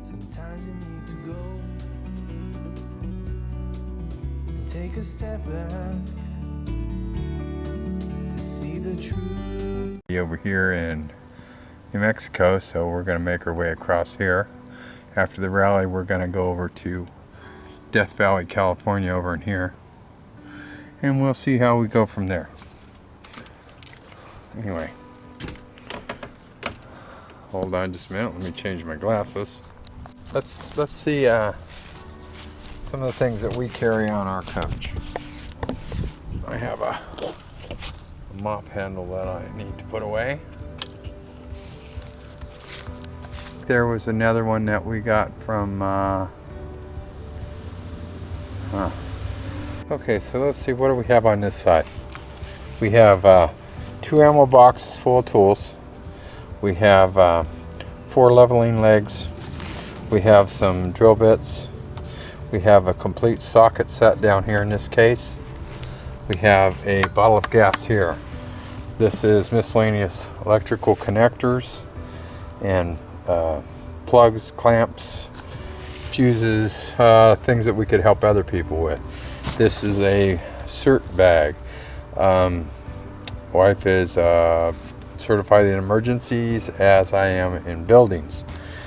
Sometimes you need to go and take a step back to see the truth. Over here in New Mexico, so we're going to make our way across here. After the rally, we're going to go over to Death Valley, California, over in here, and we'll see how we go from there. Anyway, hold on just a minute. Let me change my glasses. Let's see some of the things that we carry on our coach. I have a mop handle that I need to put away. There was another one that we got from okay, so let's see, what do we have on this side? We have 2 ammo boxes full of tools. We have 4 leveling legs. We have some drill bits. We have a complete socket set down here in this case. We have a bottle of gas here. This is miscellaneous electrical connectors and plugs, clamps, fuses, things that we could help other people with. This is a cert bag. Wife is certified in emergencies, as I am in buildings.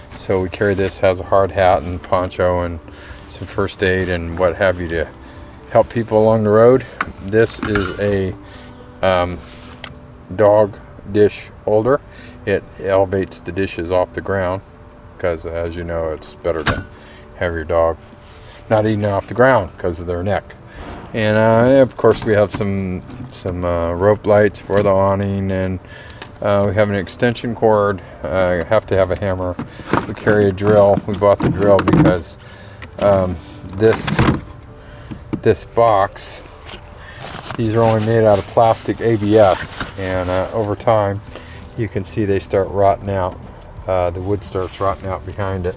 So we carry this, has a hard hat and poncho and some first aid and what have you to help people along the road. This is a dog dish holder. It elevates the dishes off the ground because, as you know, it's better to have your dog not eating off the ground because of their neck. And of course we have some rope lights for the awning, and we have an extension cord. Have to have a hammer. We carry a drill. We bought the drill because this box, these are only made out of plastic ABS, and over time you can see they start rotting out. The wood starts rotting out behind it,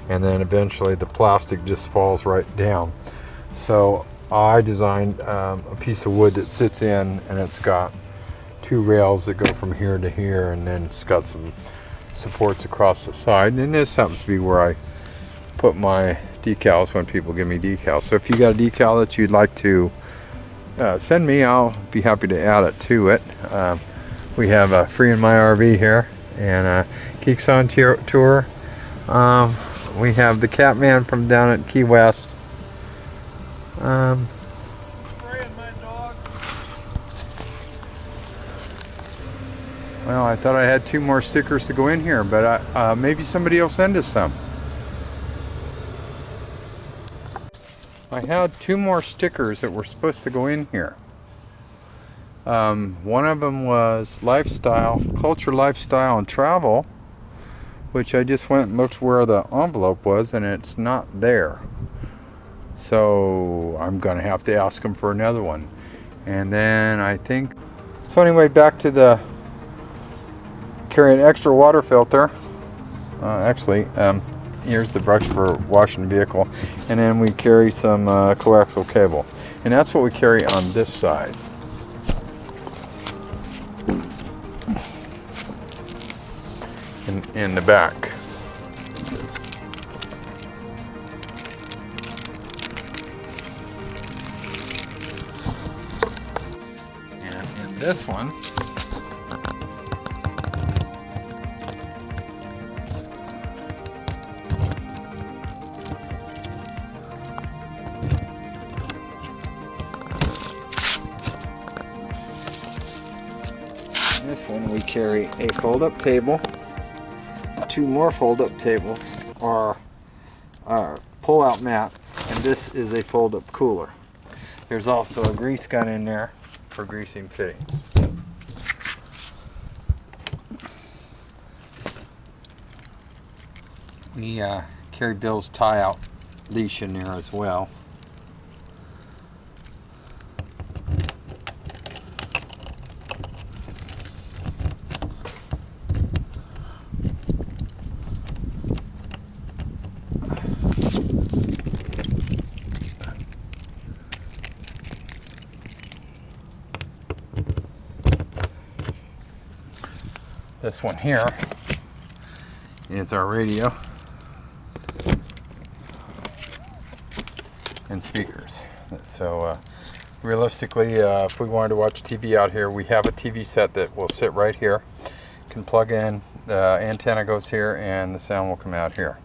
and then eventually the plastic just falls right down. So I designed a piece of wood that sits in, and it's got 2 rails that go from here to here, and then it's got some supports across the side, and this happens to be where I put my decals when people give me decals. So if you got a decal that you'd like to send me, I'll be happy to add it to it. We have a Free in My RV here, and Geeks on Tour. We have the Catman from down at Key West. Well, I thought I had 2 more stickers to go in here, but maybe somebody will send us some. I had 2 more stickers that were supposed to go in here. One of them was lifestyle, culture, lifestyle, and travel, which I just went and looked where the envelope was, and it's not there. So I'm gonna have to ask them for another one. And then I think, so anyway, back to the carry an extra water filter. Here's the brush for washing the vehicle, and then we carry some coaxial cable, and that's what we carry on this side. In the back. And in this one, we carry a fold-up table. 2 more fold-up tables are pull-out mat, and this is a fold-up cooler. There's also a grease gun in there for greasing fittings. We carry Bill's tie-out leash in there as well. This one here is our radio. and speakers. So realistically, if we wanted to watch TV out here, we have a TV set that will sit right here. Can plug in, the antenna goes here, and the sound will come out here.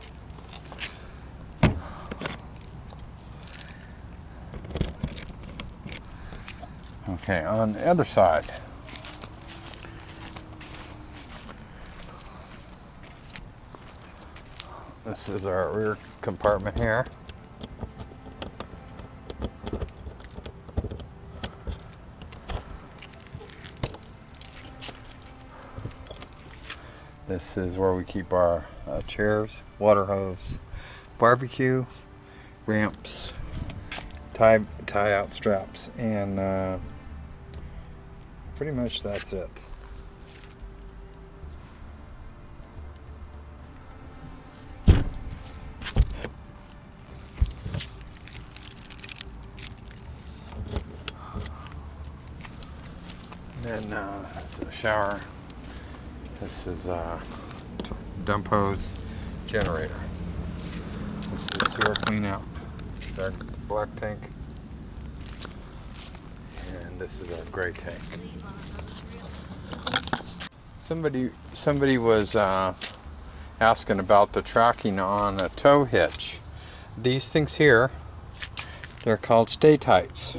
Okay, on the other side, this is our rear compartment here. This is where we keep our chairs, water hose, barbecue, ramps, tie out straps, and pretty much that's it. And then this is a shower. This is a dump hose generator. This is sewer clean out. This is our black tank. And this is our gray tank. Somebody was asking about the tracking on a tow hitch. These things here, they're called stay tights.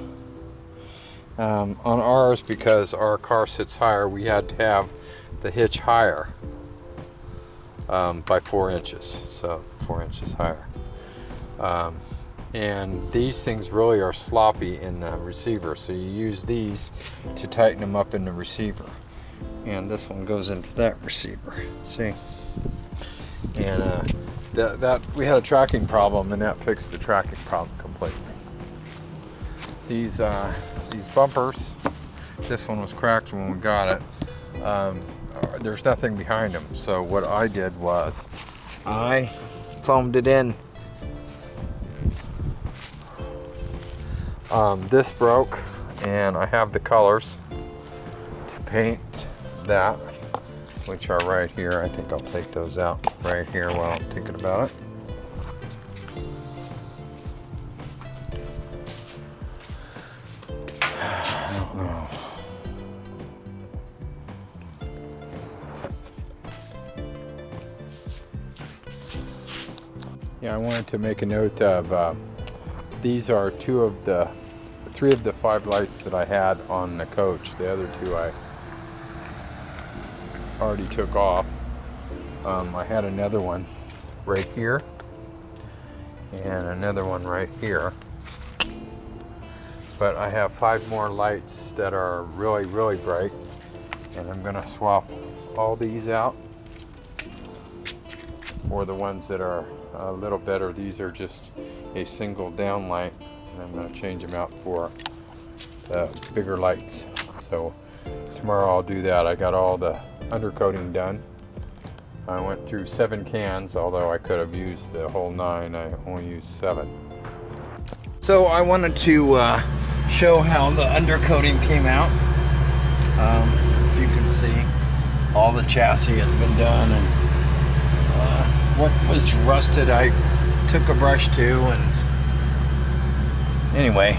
On ours, because our car sits higher, we had to have the hitch higher by 4 inches, so 4 inches higher. And these things really are sloppy in the receiver, so you use these to tighten them up in the receiver. And this one goes into that receiver. See? And that we had a tracking problem, and that fixed the tracking problem completely. These bumpers, this one was cracked when we got it. There's nothing behind them, so what I did was I foamed it in. This broke, and I have the colors to paint that, which are right here. I think I'll take those out right here while I'm thinking about it. I don't know. Yeah, I wanted to make a note of these are 3 of the 5 lights that I had on the coach. The other 2 I already took off. I had another one right here and another one right here. But I have 5 more lights that are really, really bright, and I'm gonna swap all these out for the ones that are a little better. These are just a single down light, and I'm going to change them out for bigger lights. So tomorrow I'll do that. I got all the undercoating done. I went through 7 cans, although I could have used the whole 9. I only used 7. So I wanted to show how the undercoating came out. If you can see, all the chassis has been done, and what was rusted I took a brush to, and anyway,